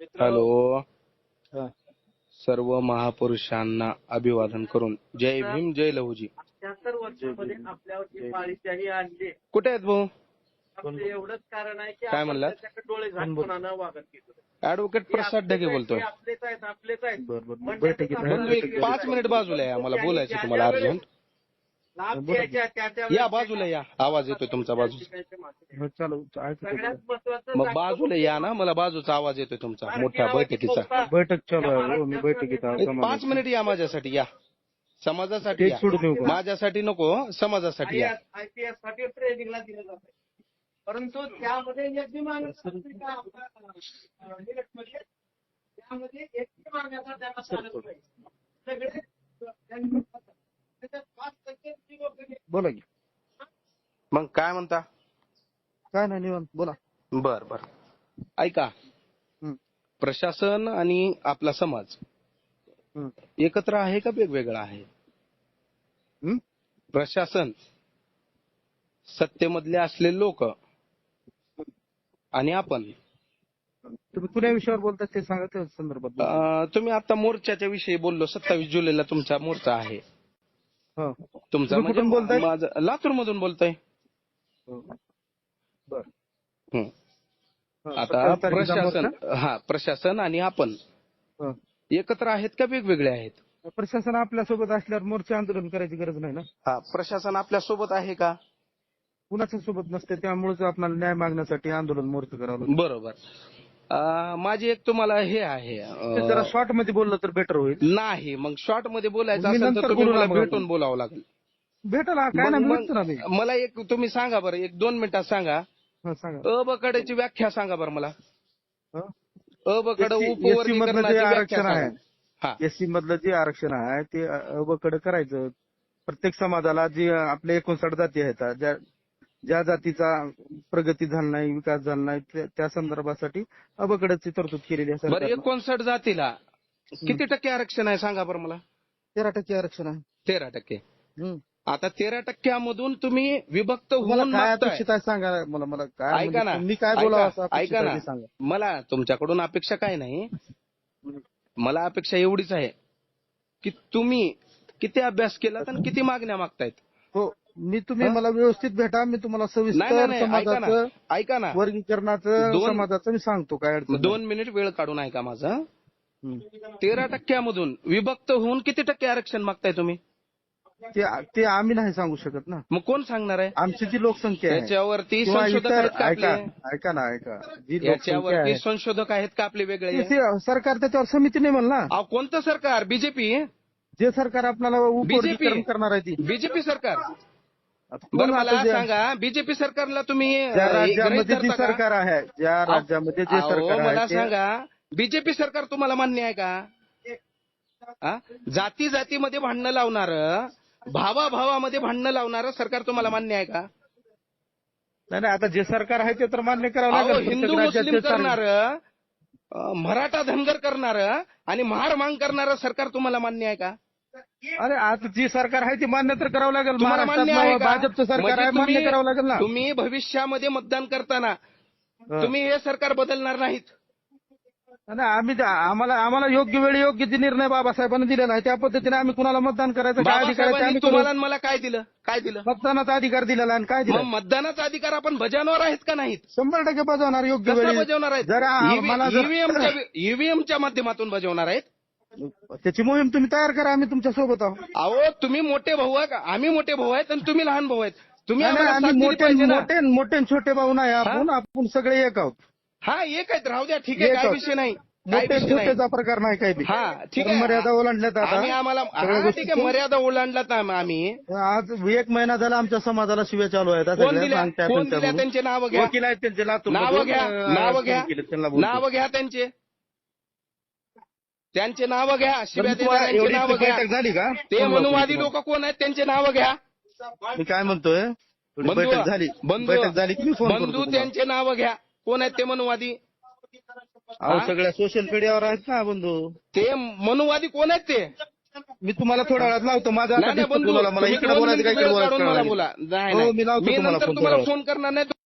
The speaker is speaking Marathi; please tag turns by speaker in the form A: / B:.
A: हॅलो.
B: हा.
A: सर्व महापुरुषांना अभिवादन करून जय भीम जय लहुजी.
C: 78 वर्षांमध्ये आपल्यावरची पाळीशाही आणली.
A: कुठे आहेत भाऊ?
C: फक्त एवढंच कारण आहे की
A: काय
C: आपण
A: म्हणलात?
C: त्याच्याकडे डोळे झाकून वागत गेलो.
A: ऍडव्होकेट प्रसाद ढगे बोलतोय.
C: आपलेच आहेत.
B: बरं बैठकीत
A: बंधू एक 5 मिनिट बाजूला या, मला बोलायचं तुम्हाला अर्जंट.
C: लाभ द्यायच्या त्या
A: या बाजूला या, आवाज येतोय तुमचा बाजू.
B: चालू
C: सगळ्यात महत्वाचं
A: मग बाजूला या ना, मला बाजूचा आवाज येतोय तुमचा मोठ्या बैठकीचा.
B: बैठक चालू आहे. मी बैठकीत आहे.
A: एक 5 मिनिट या माझ्यासाठी, या समाजासाठी
B: तेच
A: या.
B: सोडून येऊ का?
A: माझ्यासाठी नको, समाजासाठी या.
C: आयपीएस साठी ट्रेनिंगला दिलं जातं. परंतु त्यामध्ये एक बी माणूस त्यामध्ये एक बी मागण्याचा त्यांना चालत नाही. सगळे त्याच्यात 5% लोक
B: बोला की.
A: मग काय म्हणता?
B: काय नाही निवांत बोला.
A: बर बर, ऐका.
B: हं.
A: प्रशासन आणि आपला समाज
B: हं.
A: एकत्र आहे का वेगवेगळा आहे?
B: हं?
A: प्रशासन, सत्तेमधले असलेले लोक आणि आपण.
B: तुम्ही कुण्या विषयावर बोलता ते सांगा, त्या संदर्भात बोला.
A: तुम्ही आता मोर्चाच्या विषयी बोललो. 27 जुलैला तुमचा मोर्चा आहे.
B: हो.
A: तुमचा
B: तुम्ही
A: म्हणजे
B: कुठून बोलताय?
A: माझं लातूर मधून बोलतोय.
B: हो. बर.
A: हं.
B: हा,
A: आता
B: 27 तारखेचा
A: प्रशासन,
B: मोर्चा?
A: प्रशासन आणि आपण
B: हो.
A: एकत्र आहेत का वेगवेगळे आहेत?
B: प्रशासन आपल्या सोबत असल्यावर मोर्चे आंदोलन करायची गरज नाही ना.
A: हा, प्रशासन आपल्या सोबत आहे का?
B: कुणाच्या सोबत नसते, त्यामुळेच आपल्याला न्याय मागण्यासाठी आंदोलन मोर्चे करावं लागतं.
A: बरोबर. माझी एक तुम्हाला हे आहे.
B: ते जरा शॉर्ट मध्ये बोललं तर बेटर होईल.
A: नाही, मग शॉर्ट मध्ये बोलायचं
B: मी
A: असेल
B: नंतर
A: तर तुम्ही
B: बोलू ना
A: मला
B: मग
A: भेटून
B: आपण.
A: बोलावं लागेल.
B: भेटायला काय नाही, भेटतो ना मी.
A: मला एक तुम्ही सांगा बरं, 1-2 मिनिटात सांगा.
B: हा, सांगा.
A: अबकडेची व्याख्या सांगा बरं मला.
B: हा?
A: अबकड
B: SC मधलं जे
A: उपवर्गीकरणाची व्याख्या
B: आरक्षण आहे,
A: सांगा. हा,
B: एससी मधलं जे आरक्षण आहे ते अबकडे करायचं. प्रत्येक समाजाला जे आपले 59 जाती आहेत, ज्या जातीचा प्रगती झाला नाही, विकास झाला नाही, त्या संदर्भासाठी अबकडेची तरतूद केलेली आहे
A: बरं.
B: सरकारनं.
A: 59 जातीला किती टक्के आरक्षण आहे सांगा बरं मला.
B: 13% आरक्षण आहे.
A: 13%.
B: हम्म.
A: आता 13%मधून तुम्ही विभक्त
B: तुम्हाला
A: होऊन
B: काय
A: मागताय.
B: अपेक्षित आहे सांगा मला काय
A: ऐका ना,
B: म्हणजे मी काय बोलावं असं
A: ऐका
B: अपेक्षित आहे
A: ना,
B: ते सांगा.
A: मला तुमच्याकडून अपेक्षा काय नाही. मला अपेक्षा एवढीच आहे की तुम्ही किती अभ्यास केलात आणि किती मागण्या मागतायत.
B: हो, तुम्ही
A: हा?
B: मला व्यवस्थित भेटा, मी तुम्हाला
A: नाही
B: सविस्तर
A: नाही, ऐका ना,
B: समाजाचं
A: ऐका ना.
B: वर्गीकरणाचं समाजाचं मी सांगतो काय अडचण
A: 2 मिनिट वेळ काढून ऐका माझं.
B: नाही.
A: 13% विभक्त होऊन किती टक्के आरक्षण मागताय तुम्ही?
B: ते आम्ही नाही सांगू शकत ना. आहे
A: मग कोण सांगणार आहे?
B: आमची जी लोकसंख्या आहे
A: याच्यावरती
B: किंवा
A: संशोधक
B: इतर
A: आहेत का
B: ऐका
A: आपले?
B: ऐका ना ऐका जी लोकसंख्या
A: याच्यावरती
B: आहे
A: संशोधक आहेत का आपले वेगळे?
B: ते सरकार त्याच्यावर समिती नाही म्हणला.
A: अहो, कोणतं सरकार? बीजेपी?
B: जे सरकार आपल्याला उपवर्गीकरण करणार आहे ती
A: बीजेपी सरकार.
B: आता
A: बरं,
B: कोण
A: मला
B: आता
A: सांगा, बीजेपी सरकारला तुम्ही
B: ज्या
A: गृहीत
B: राज्यामध्ये जी
A: धरता का?
B: सरकार आहे, ज्या राज्यामध्ये जे
A: अहो,
B: सरकार
A: मला
B: आहे ते
A: सांगा, बीजेपी सरकार तुम्हाला मान्य आहे का? जाती जातीमध्ये भांडणं लावणारं, भावाभावामध्ये भांडणं लावणारं सरकार तुम्हाला मान्य आहे का?
B: नाही आता जे सरकार आहे ते तर मान्य करावं
A: अहो,
B: लागेल.
A: हिंदू
B: प्रत्येक राज्यात
A: मुस्लिम
B: ते सरकार-
A: करणारं, मराठा धनगर करणारं आणि महार मांग करणारं सरकार तुम्हाला मान्य आहे का?
B: अरे आता जी सरकार आहे ती मान्य तर करावं लागेल.
A: तुम्हाला मान्य आहे
B: महाराष्ट्रात
A: का?
B: भाजपचं सरकार
A: म्हणजे
B: आहे, मान्य
A: तुम्ही-
B: करावं लागेल ना.
A: तुम्ही भविष्यामध्ये मतदान करताना
B: हं.
A: तुम्ही हे सरकार बदलणार नाहीत.
B: नाही, आम्हाला योग्य वेळी योग्य ते निर्णय बाबासाहेबांनी दिलेला आहे, त्या पद्धतीने आम्ही कुणाला मतदान करायचं काय अधिकार आहे ते
A: बाबासाहेबांनी
B: आम्ही करू.
A: तुम्हाला आणि मला काय दिलं? काय दिलं?
B: मतदानाचा अधिकार दिलेला आहे आणि काय
A: मग
B: दिलं
A: मतदानाचा अधिकार आपण बजावणार आहेत का नाहीत?
B: 100% बजावणार योग्य
A: कसा
B: वेळी.
A: बजावणार आहेत?
B: जर आम्हाला
A: ईव्हीएमच्या माध्यमातून बजावणार आहेत.
B: त्याची मोहीम तुम्ही तयार करा, आम्ही तुमच्या सोबत आहोत.
A: अहो, तुम्ही मोठे भाऊ आहे का? आम्ही मोठे भाऊ आहेत आणि तुम्ही लहान भाऊ आहेत. तुम्ही
B: नाही,
A: आम्हाला
B: आम्ही
A: साथ दिली पाहिजे ना.
B: मोठे छोटे भाऊ नाही आपण सगळे एक आहोत.
A: हा, एक आहेत, राहू द्या, ठीक आहे,
B: एक
A: काय
B: आहोत.
A: विषय नाही. काय
B: मोठे
A: विषय नाही.
B: छोटेचा प्रकार नाही काही बी.
A: हा, ठीक
B: तर
A: आहे.
B: मर्यादा ओलांडल्यात आता
A: आम्ही आम्हाला
B: सगळ्या
A: हा,
B: गोष्टी
A: ठीक आहे, मर्यादा ओलांडलात आम्ही.
B: आज 1 महिना झाला आमच्या समाजाला शिव्या चालू आहेत.
A: कोण दिल्या? कोण दिल्या? त्यांचे नाव घ्या.
B: वकील आहेत त्यांचे लातूर
A: नाव घ्या, नाव घ्या,
B: त्यांना
A: नाव घ्या त्यांचे नाव घ्या. शिव्या
B: एवढी
A: देणाऱ्यांचे नाव घ्या.
B: बैठक झाली का?
A: ते मनुवादी लोक कोण आहेत त्यांचे नाव घ्या.
B: मी काय म्हणतोय, एवढी
A: बंधू
B: बैठक झाली की मी फोन करतो
A: बंधू
B: तुम्हाला.
A: त्यांचे नाव घ्या. कोण आहेत ते मनुवादी?
B: अहो सगळ्या सोशल मीडियावर आहेत ना बंधू.
A: ते मनुवादी कोण आहेत ते?
B: मी तुम्हाला थोड्या वेळात लावतो. माझा आता
A: नाही, नाही,
B: दिसतं
A: बंधू,
B: बोलायला. मला
A: तुम्ही
B: इकडे
A: 2
B: बोलायचं
A: मिनिटं
B: काय
A: वेळ काढून मला
B: बोलायचं
A: बोला. नाही,
B: हो,
A: नाही.
B: मी लावतो
A: मी
B: तुम्हाला
A: नंतर
B: फोन
A: तुम्हाला
B: थोड्या
A: फोन करणार नाही.